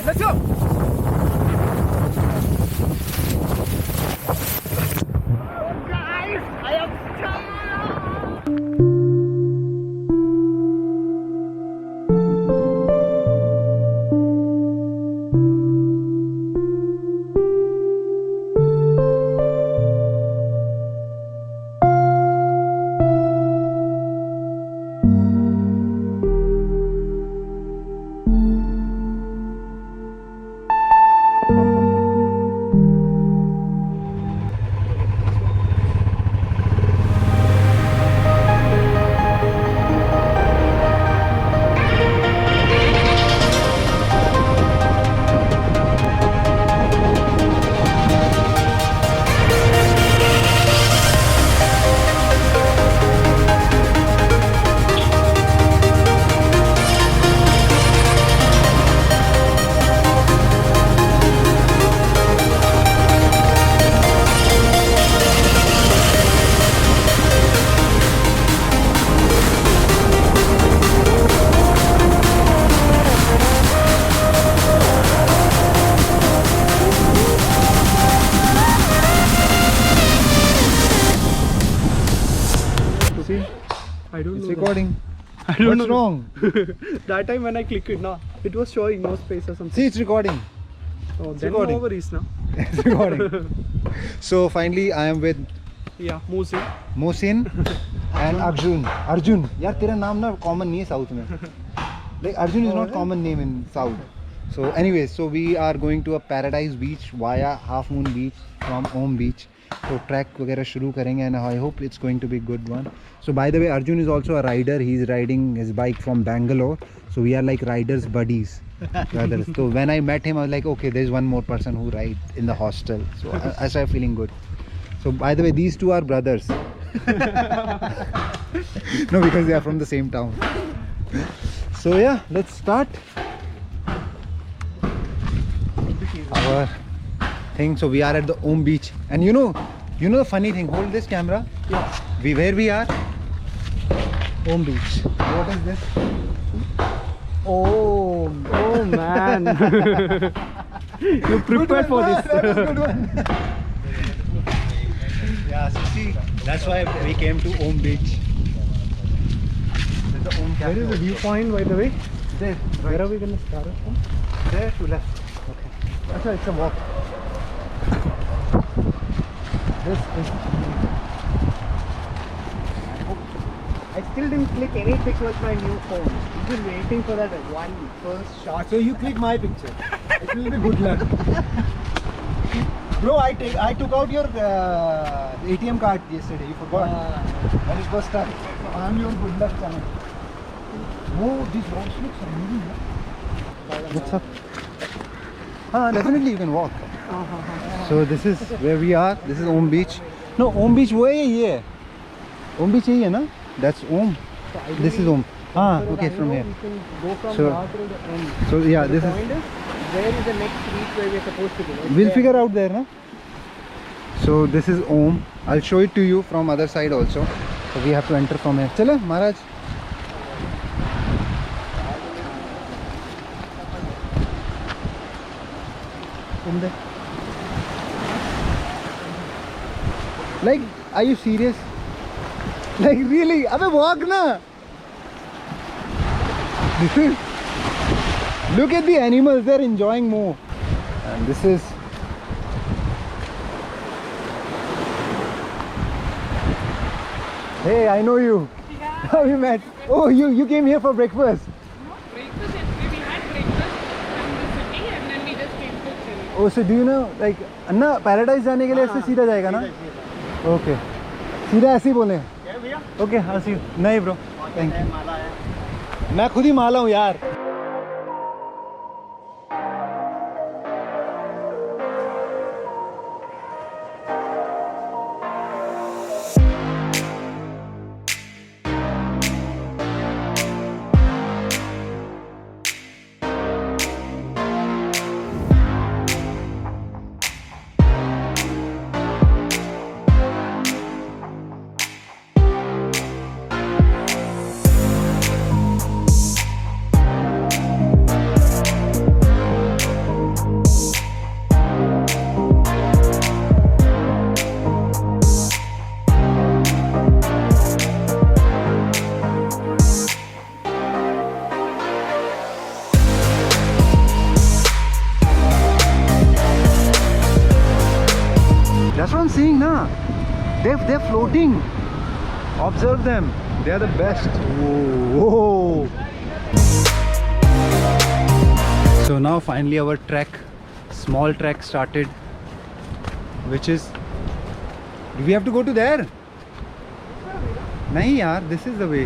Let's go. See, I don't it's know. recording. I don't What's know. wrong? That time when I clicked it, no, it was showing no space or something. See, it's recording. Oh, it's then recording. no worries now. It's recording. So finally, I am with Yeah, Musi. Mohsin and Arjun. Arjun. यार तेरा नाम ना common नहीं है South में. Like Arjun is not common name in South. So anyways, so we are going to a Paradise Beach via Half Moon Beach from Om Beach. So track वगैरह शुरू करेंगे and I hope it's going to be good one. So by the way, Arjun is also a rider. He's riding his bike from Bangalore. So we are like riders buddies. Brothers. So when I met him, I was like, okay, there's one more person who rides in the hostel. So I started feeling good. So by the way, these two are brothers. No, because they are from the same town. So yeah, let's start our thing. So we are at the Om Beach, and you know the funny thing. Hold this camera. Yeah. Where we are? Om Beach. What is this? Oh man. You prepared for this. That was good one. Yeah, so see, that's why we came to Om Beach. There's the Om Where is the viewpoint, by the way? There, Where are we gonna start it from? there to left. Okay. That's why it's a walk. This is. I still didn't click any pic with my new phone. I've been waiting for that first shot. So you click my picture. It will be good luck. Bro, I took out your ATM card yesterday. You forgot. And it was stuck. So I am your good luck channel. Oh, these rocks look amazing. What's up? Definitely you can walk. So this is where we are. This is Om Beach. No, Om Beach वो है ये. Om Beach यही है ना? That's Om. This is Om. Okay, from here. We can go from So- now till the end. So yeah, The this point is. is, where is the next reach where we are supposed to go? It's We'll there. figure out there, na? So this is Om. I'll show it to you from other side also. So we have to enter from here. Chalo, Maharaj. From there. Like, are you serious? Like really? Abbe walk na. This is. Look at the animals. They're enjoying more. And this is. Hey, I know you. Yeah, How we met? Oh, you came here for breakfast. breakfast yesterday. We had breakfast from the city and then we just came to chill. Oh, so do you know, like, Anna paradise जाने के लिए ऐसे सीधा जाएगा ना? Okay, सीधा ऐसे ही बोले. ओके, हाँ सी. नहीं ब्रो, थैंक यू. मैं खुद ही माला हूँ यार. saying, na? They're floating. Observe them. They are the best. Whoa. So now finally our trek, small trek started, which is, do we have to go to there? नहीं यार, this is the way.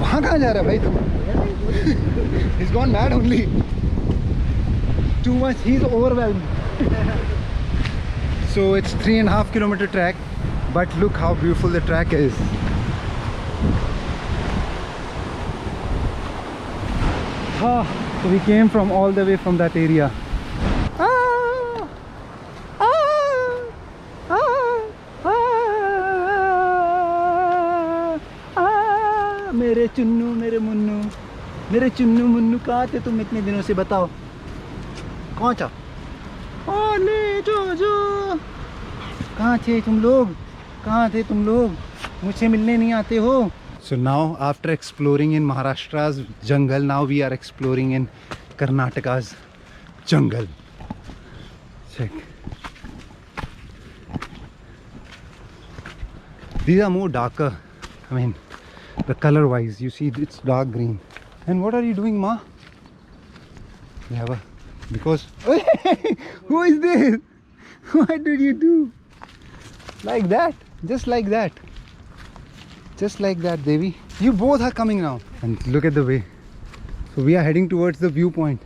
वहाँ कहाँ जा रहा है भाई तुम? He's gone mad only. Too much, he's overwhelmed. So it's 3.5 kilometer trek, but look how beautiful the track is. So we came from all the way from that area. मेरे चुन्नू मेरे मुन्नू मेरे चुन्नू मुन्नू कहाँ थे तुम इतने दिनों से, बताओ कौन चा? ले जो कहाँ थे तुम लोग, कहाँ थे तुम लोग, मुझे मिलने नहीं आते हो? So now after exploring in Maharashtra's jungle, now we are exploring in Karnataka's jungle. Check. These are more darker. I mean, the color wise, you see it's dark green. And what are you doing, Ma? Yeah, because who is this? What did you do? Like that, just like that. Just like that, Devi. You both are coming now. And look at the way. So we are heading towards the viewpoint.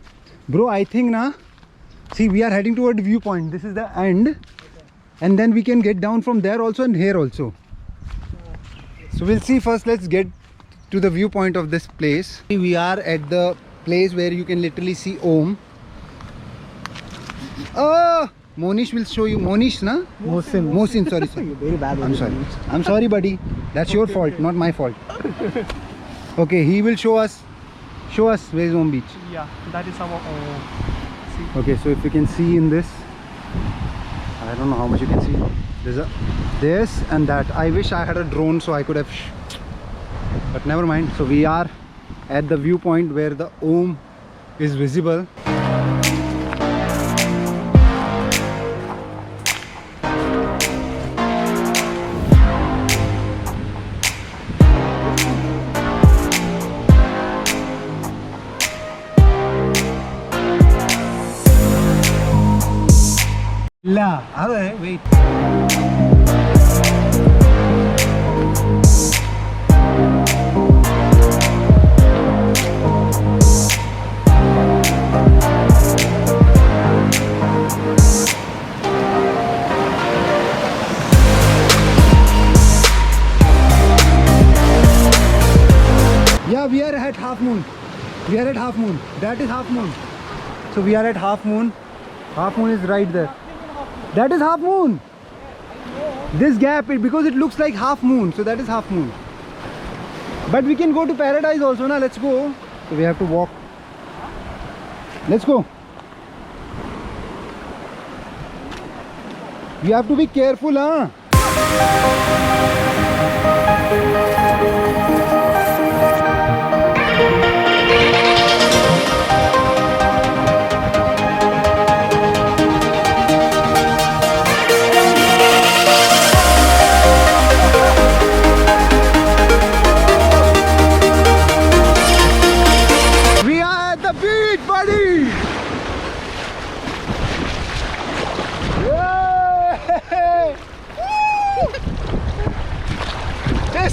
Bro, I think na. See, we are heading towards the viewpoint. This is the end. And then we can get down from there also and here also. So we'll see first. Let's get to the viewpoint of this place. We are at the place where you can literally see Om. Oh! Monish will show you. Monish, na? Mohsin, sorry. Very bad. I'm sorry, buddy. That's your fault, not my fault. Okay, he will show us. Show us where's Om Beach. Yeah, that is our. Okay, so if you can see in this, I don't know how much you can see. There's this and that. I wish I had a drone so I could have. But never mind. So we are at the viewpoint where the Om is visible. Wait. Yeah, we are at half moon. We are at half moon. That is half moon. So we are at half moon. Half moon is right there. That is half moon. This gap, because it looks like half moon, so that is half moon. But we can go to paradise also, na? Let's go. So we have to walk. Let's go. You have to be careful, huh?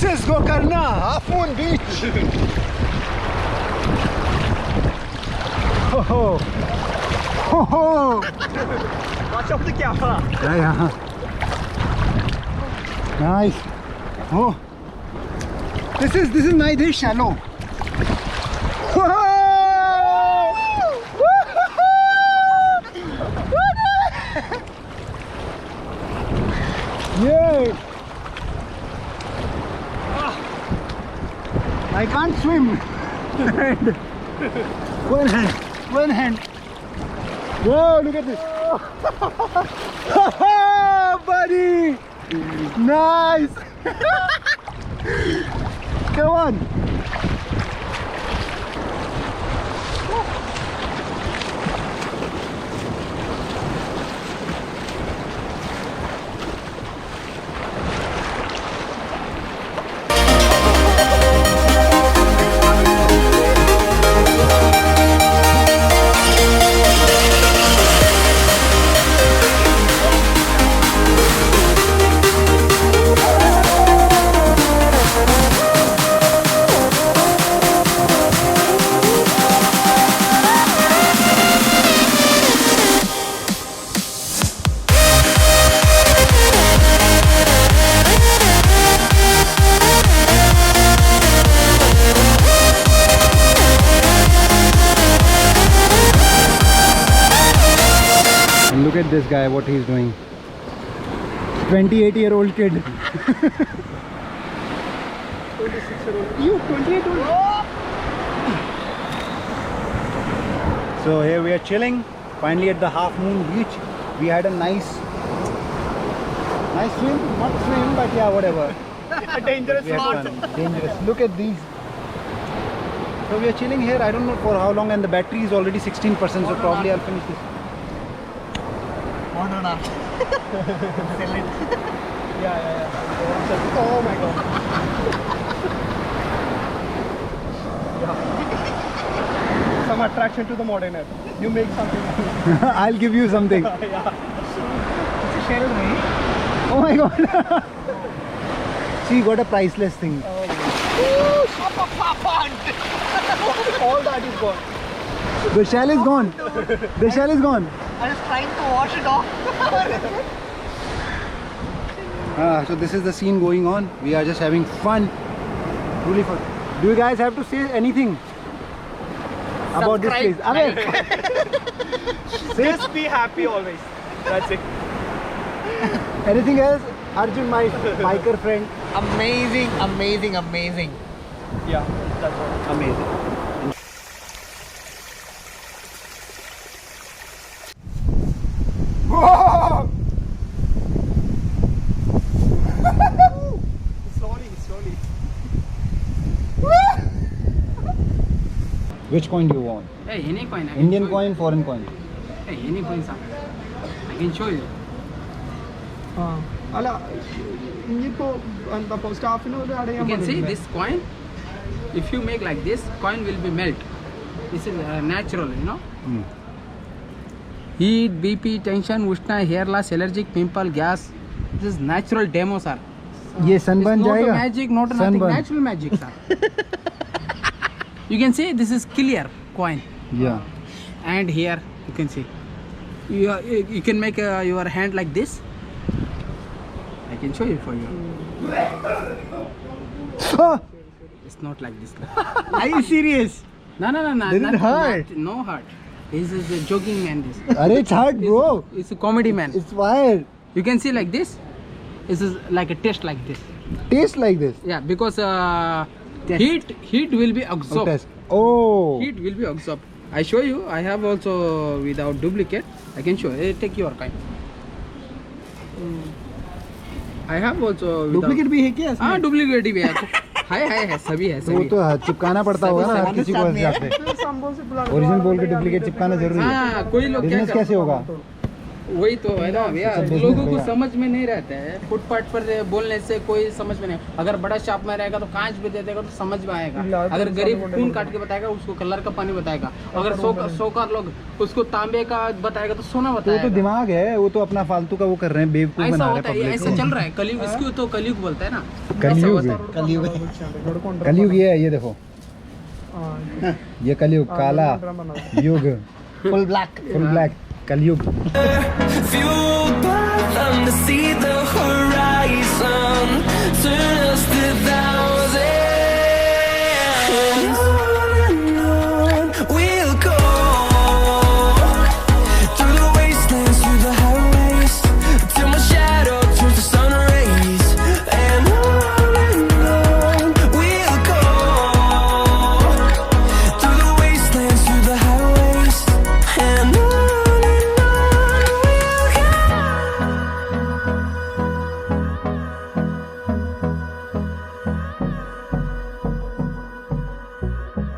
This is Gokarna, Half Moon Beach. Ho ho. Ho ho. Watch out the camera. Yeah. Nice. Oh. This is nice. This is shallow. Yeah. I can't swim. One hand. Whoa, look at this. Buddy. Nice. Come on. Look at this guy, what he's doing. 28-year-old kid. 26-year-old. You 28-year-old. So here we are chilling, finally at the Half Moon Beach. We had a nice swim, not swim, but yeah, whatever. Dangerous We had spot. fun. Dangerous. Look at these. So we are chilling here. I don't know for how long, and the battery is already 16%. So probably I'll finish this. Sell it. Yeah. Oh my god. Some attraction to the modern era. You make something. I'll give you something. It's a shell, right? Oh my god. She got a priceless thing. All that is gone. The shell is gone. The shell is gone. I was trying to wash it off. So this is the scene going on. We are just having fun. Really fun. Do you guys have to say anything about this place? Just be happy always. That's it. Anything else? Arjun, my biker friend. Amazing. Yeah, that's all. Amazing. Slowly. Which coin do you want? Hey, any coin. I can Indian show you. coin, foreign coin? Hey, any coin, sir. I can show you. അല്ല ഇനിയിപ്പോ എന്താ സ്റ്റാഫിന് ഒരു You can see this coin. If you make like this, coin will be melt. This is natural, you know. Heat, BP, tension, Ushna, hair loss, allergic, pimple, gas. This is natural demo, sir. ये सन It's बन not a जाएगा? magic, not a nothing. Sunburn. Natural magic, sir. You can see this is clear coin. Yeah. And here you can see. You can make your hand like this. I can show you for you. It's not like this. Are you serious? No. Did it hurt? No hurt. This is a joking man. This. Arey, it's hard, bro. It's a comedy man. It's wired. You can see like this. This is like a test like this. Taste like this. Yeah, because heat will be Oh, absorbed. test. Oh. Heat will be absorbed. I show you. I have also without duplicate. I can show. Take your kind. I have also without. Duplicate भी है क्या हाँ duplicate भी है है सभी है वो सभी तो चिपकाना पड़ता होगा ना हर किसी को हिसाब से ओरिजिनल बोल के डुप्लीकेट चिपकाना जरूरी है हाँ कोई लोग क्या बिजनेस करते कैसे होगा हैं? वही तो है ना भैया सब business लोगों को भैया। समझ में नहीं रहता है फुटपाथ पर बोलने से कोई समझ में नहीं अगर बड़ा शॉप में रहेगा तो कांच भी दे देगा तो समझ में आएगा अगर गरीब खून काट के बताएगा उसको कलर का पानी बताएगा अगर सोकार लोग उसको तांबे का बताएगा तो सोना तो बताएगा दिमाग है वो तो अपना फालतू का वो कर रहे हैं बेवकूफ ऐसा बना रहे होता है हैं ऐसा पब्लिक चल रहा है कलयुग इसको तो कलयुग बोलते हैं ना कलयुग ऐसा होता है। कलयुग ये है ये देखो ये कलयुग काला युग फुल ब्लैक कलयुग Fueled by them to see the horizon. Turn